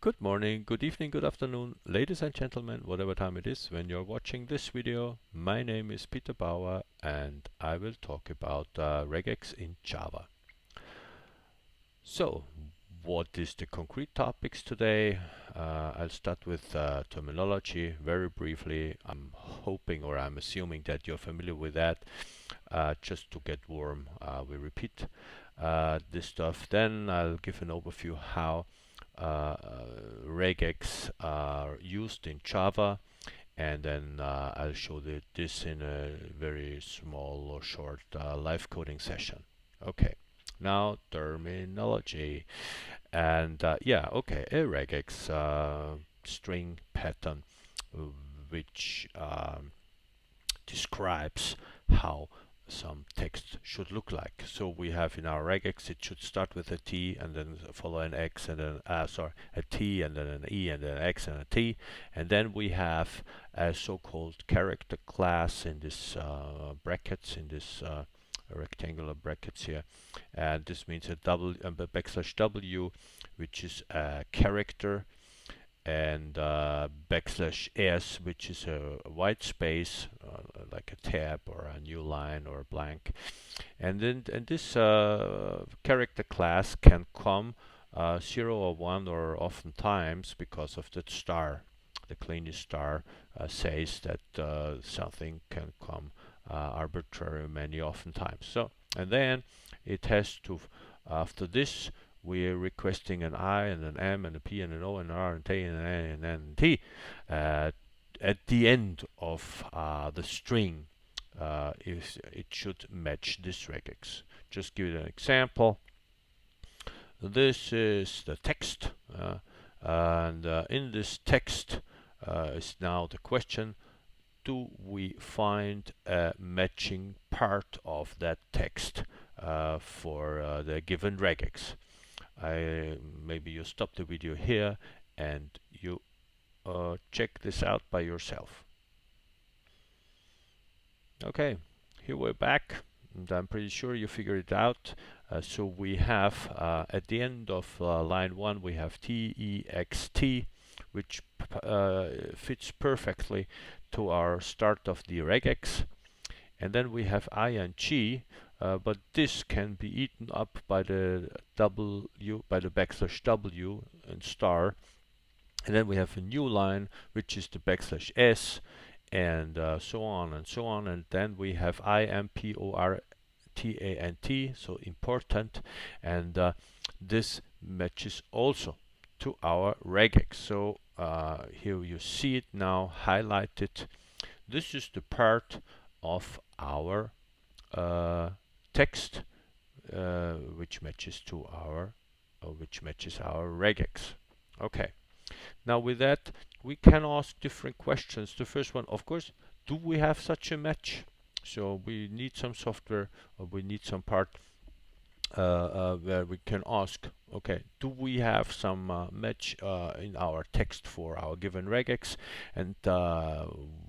Good morning, good evening, good afternoon, ladies and gentlemen, whatever time it is when you're watching this video. My name is Peter Bauer and I will talk about regex in Java. So, what is the concrete topics today? I'll start with terminology very briefly. I'm hoping or I'm assuming that you're familiar with that. Just to get warm, we repeat this stuff. Then I'll give an overview how regex are used in Java, and then I'll show this in a very small or short live coding session. Okay, now terminology. And okay, a regex string pattern which describes how some text should look like. So we have in our regex, it should start with a T and then follow an X and then a T and then an E and then an X and a T, and then we have a so-called character class in this brackets, in this rectangular brackets here, and this means a backslash W, which is a character, and backslash S, which is a white space, like a tab or a new line or a blank. And then this character class can come 0 or 1 or oftentimes because of the star. The cleanest star says that something can come arbitrary many oftentimes. So, and then it has to, after this, we're requesting an I and an M and a P and an O and an R and T and an N and N and T at the end of the string. It should match this regex. Just give it an example. This is the text, and in this text is now the question: do we find a matching part of that text for the given regex? Maybe you stop the video here and you check this out by yourself. Okay, here we're back, and I'm pretty sure you figured it out. So we have at the end of line 1 we have TEXT, which fits perfectly to our start of the regex, and then we have ing, but this can be eaten up by the W, by the backslash W and star, and then we have a new line which is the backslash S, and so on and so on, and then we have IMPORTANT, so important, and this matches also to our regex. So here you see it now highlighted. This is the part of our text which matches to our regex. Okay. Now with that, we can ask different questions. The first one, of course, do we have such a match? So we need some software, or we need some part where we can ask, okay, do we have some match in our text for our given regex? And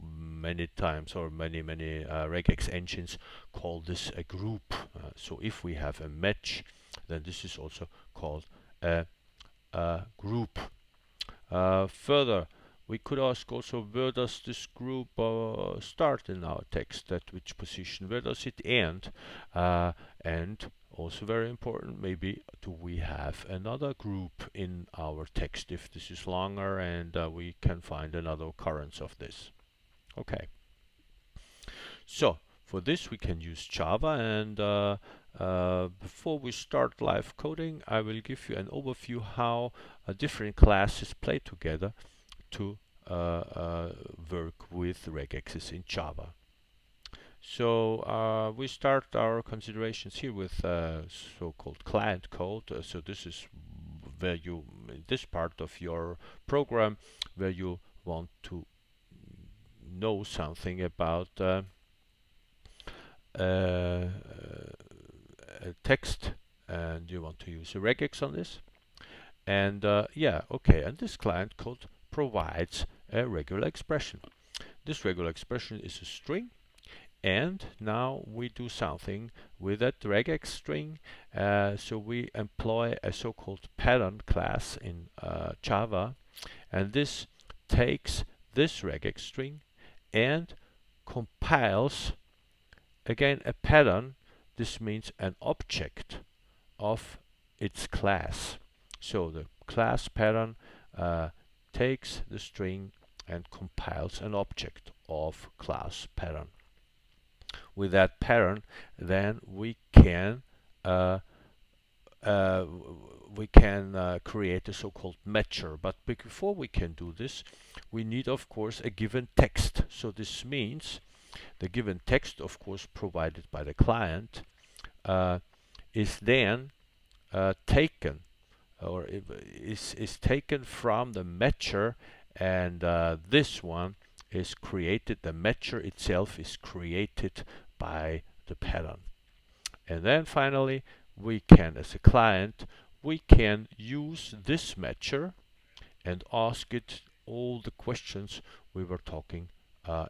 many times, or many regex engines call this a group. So if we have a match, then this is also called a group. Further, we could ask also, where does this group start in our text? At which position? Where does it end? And also very important, maybe, do we have another group in our text if this is longer, and we can find another occurrence of this. Okay. So for this we can use Java, and before we start live coding, I will give you an overview how different classes play together to work with regexes in Java. So we start our considerations here with so-called client code. So this is where you, in this part of your program, where you want to know something about text, and you want to use a regex on this. And and this client code provides a regular expression. This regular expression is a string, And now we do something with that regex string. So we employ a so-called pattern class in Java, and this takes this regex string and compiles again a pattern. This means an object of its class. So the class pattern takes the string and compiles an object of class pattern. With that pattern, then uh, uh, we can create a so-called matcher. But before we can do this, we need, of course, a given text. So this means the given text, of course, provided by the client, is then taken, or is taken from the matcher, and this one is created. The matcher itself is created by the pattern. And then finally, we can, as a client, we can use this matcher and ask it all the questions we were talking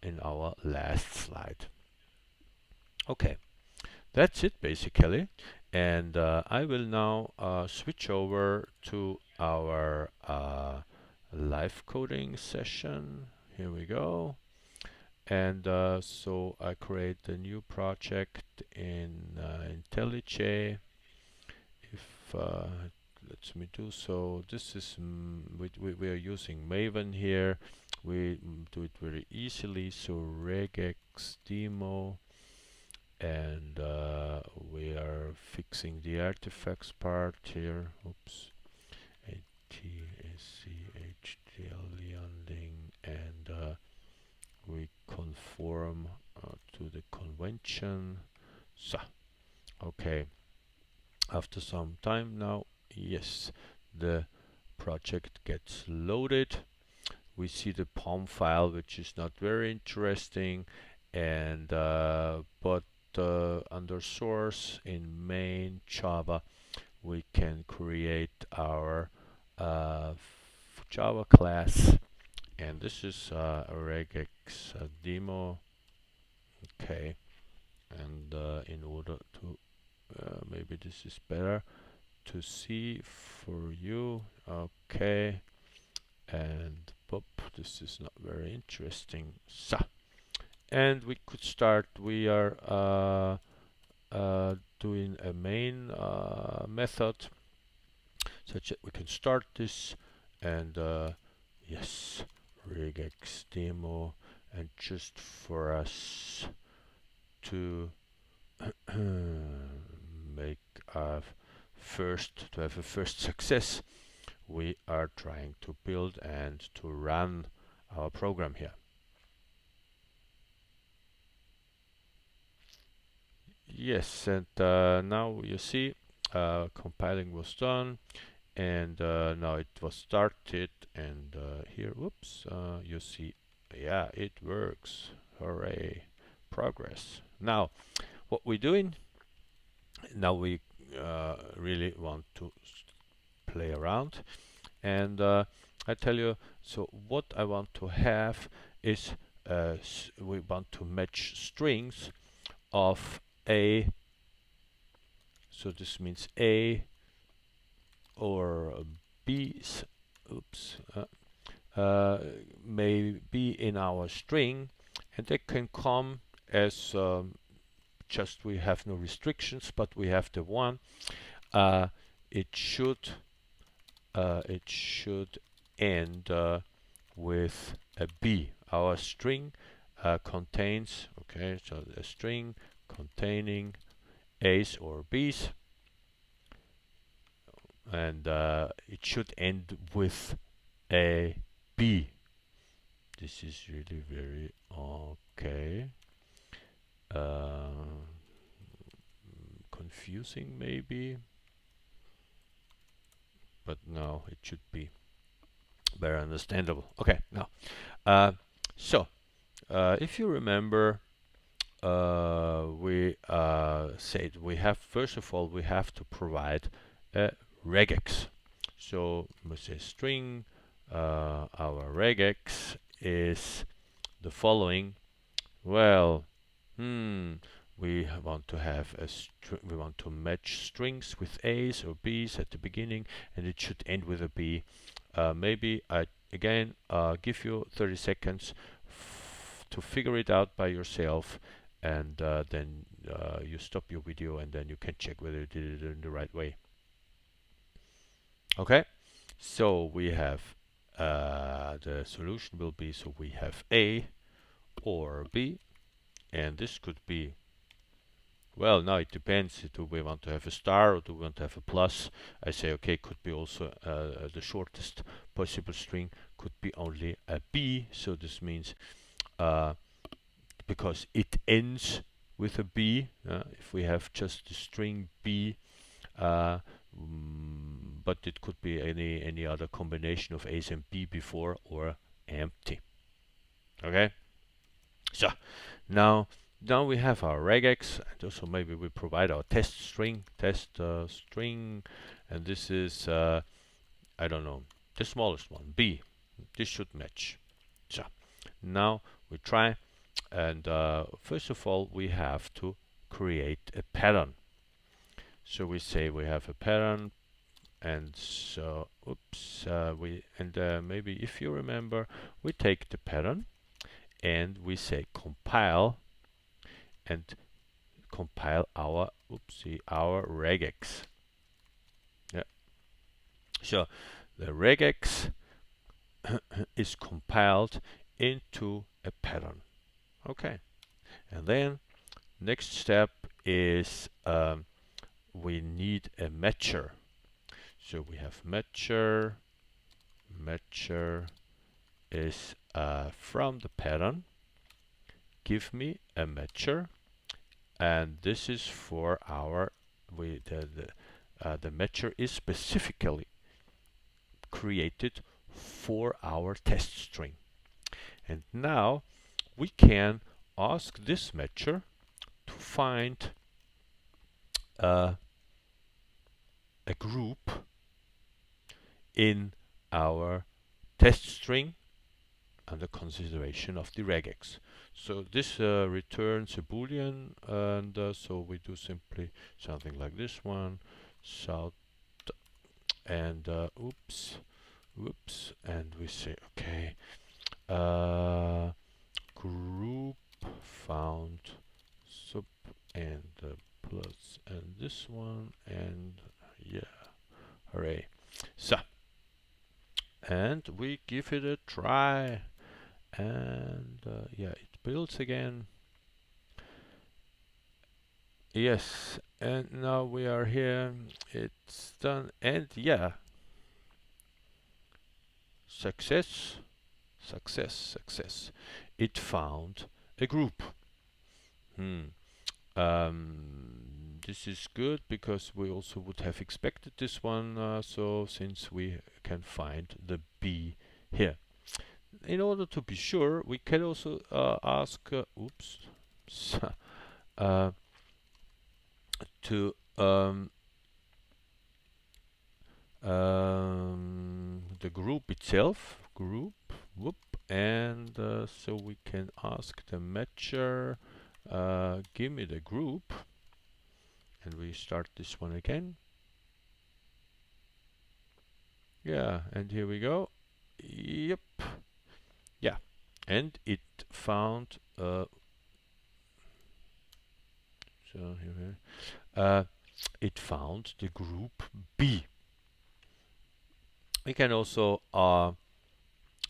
in our last slide. Okay, that's it basically. And I will now switch over to our live coding session. Here we go. And so I create a new project in IntelliJ. If lets me do so, this is we are using Maven here. We do it very easily. So regex demo, and we are fixing the artifacts part here. Oops, ATSCHDL landing, and we conform to the convention. So, okay. After some time now, yes, the project gets loaded. We see the POM file, which is not very interesting, and but under source in main Java, we can create our Java class, and this is a regex demo. Okay, and in order to maybe this is better to see for you. Okay, and pop, this is not very interesting. So, and we could start. We are doing a main method such that we can start this, and yes, regex demo, and just for us to make a to have a first success, we are trying to build and to run our program here. Yes, and now you see compiling was done, and now it was started, and here, whoops, you see, yeah, it works. Hooray, progress. Now what we're doing now, we really want to play around, and I tell you, so what I want to have is we want to match strings of A, so this means A or B's, oops, may be in our string, and they can come as just we have no restrictions, but we have the one. It should end with a B. Our string contains, okay, so a string containing A's or B's, and it should end with a B. This is really very okay. Confusing maybe, but now it should be very understandable. Okay, now so if you remember, we said we have, first of all, we have to provide a regex. So we say string, our regex is the following. Well, We want to have we want to match strings with A's or B's at the beginning, and it should end with a B. Maybe I again give you 30 seconds to figure it out by yourself, and then you stop your video, and then you can check whether you did it in the right way. Okay, so we have the solution will be, so we have A or B, and this could be, well, now it depends. Do we want to have a star or do we want to have a plus? I say, okay, it could be also the shortest possible string could be only a B. So this means because it ends with a B, if we have just the string B, but it could be any other combination of A's and B before or empty. Okay, so now we have our regex, and also maybe we provide our test string, and this is I don't know, the smallest one, B. This should match. So now we try, and first of all we have to create a pattern. So we say we have a pattern, and so maybe if you remember, we take the pattern and we say compile, and compile our regex. Yeah. So the regex is compiled into a pattern. Okay. And then next step is we need a matcher. So we have matcher. Matcher is from the pattern. Give me a matcher, and this is for our the matcher is specifically created for our test string. And now we can ask this matcher to find a group in our test string under consideration of the regex. So this returns a boolean, and so we do simply something like this one, south, and whoops, and we say okay, group found sub and plus and this one, and yeah, hooray. So, and we give it a try, and yeah, it builds again. Yes, and now we are here, it's done, and yeah, success. It found a group. This is good because we also would have expected this one, so since we can find the B here. In order to be sure, we can also ask, to the group itself, and so we can ask the matcher, give me the group, and we start this one again. Yeah, and here we go. Yep. Yeah, and it found it found the group B. We can also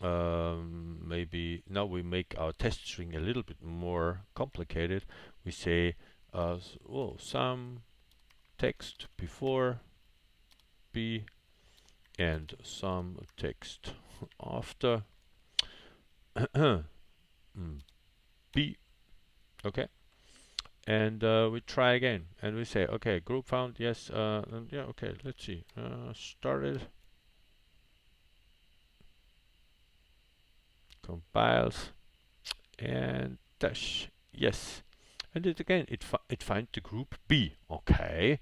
maybe now we make our test string a little bit more complicated. We say some text before B and some text after B. Okay, and we try again, and we say okay, group found, yes, and yeah, okay, let's see, started, compiles, and dash, yes, and it again, it finds the group B. Okay,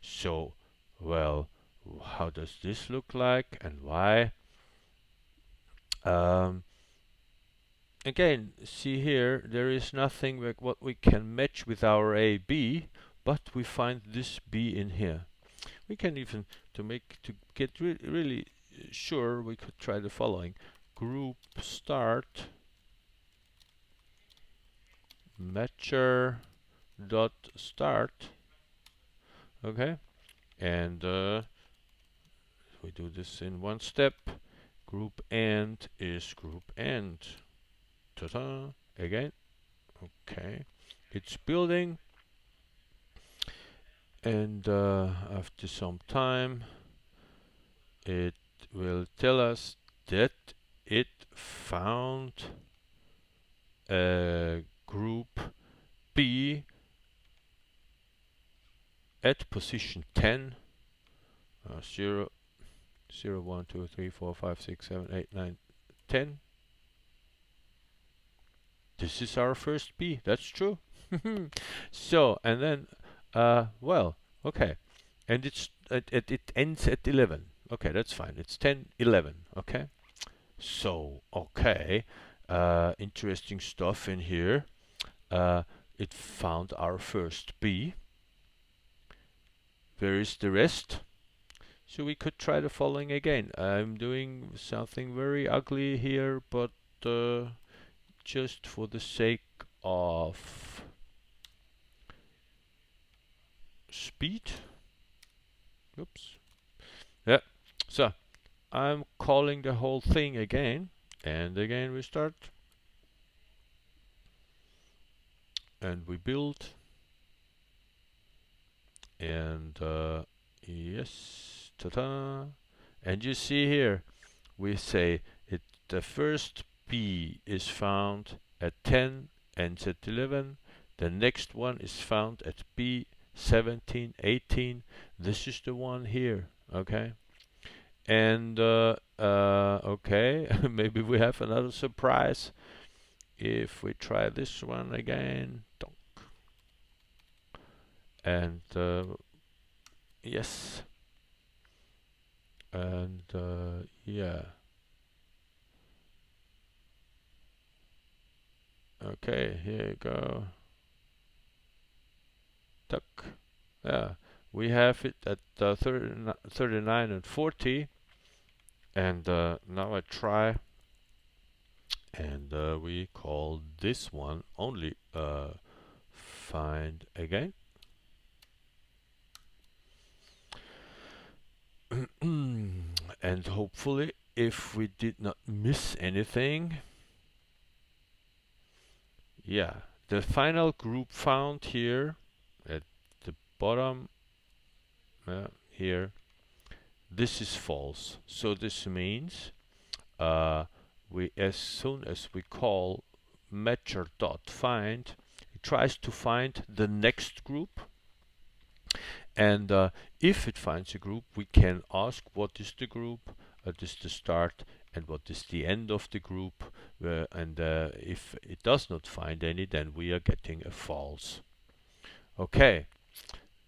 so well, how does this look like and why? again, see here, there is nothing like what we can match with our A, B, but we find this B in here. We can even, to get really sure, we could try the following. Group start matcher dot start. Okay, and we do this in one step. Group end is group end. Ta-da! Again. Okay, it's building, and after some time, it will tell us that it found a group B at position 10. 0, 0, 1, 2, 3, 4, 5, 6, 7, 8, 9, 10. This is our first B. That's true. So, and then, well, okay. And it ends at 11. Okay, that's fine. It's 10, 11. Okay. So, okay. Interesting stuff in here. It found our first B. Where is the rest? So we could try the following again. I'm doing something very ugly here, but just for the sake of speed. Oops. Yeah. So I'm calling the whole thing again, and again we start, and we build, and yes, ta-da! And you see here, we say the first B is found at 10, ends at 11. The next one is found at B 17, 18. This is the one here, okay? And okay, maybe we have another surprise if we try this one again. And yes, and yeah. Okay, here you go. Tuck. Yeah, we have it at 39 and 40. And now I try, and we call this one only find again. And hopefully, if we did not miss anything, yeah, the final group found here at the bottom here, this is false. So this means we, as soon as we call matcher.find, it tries to find the next group, and if it finds a group, we can ask what is the group, what is the start, and what is the end of the group, and if it does not find any, then we are getting a false. Okay,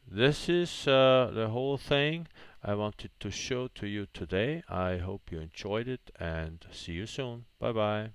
this is the whole thing I wanted to show to you today. I hope you enjoyed it, and see you soon. Bye bye.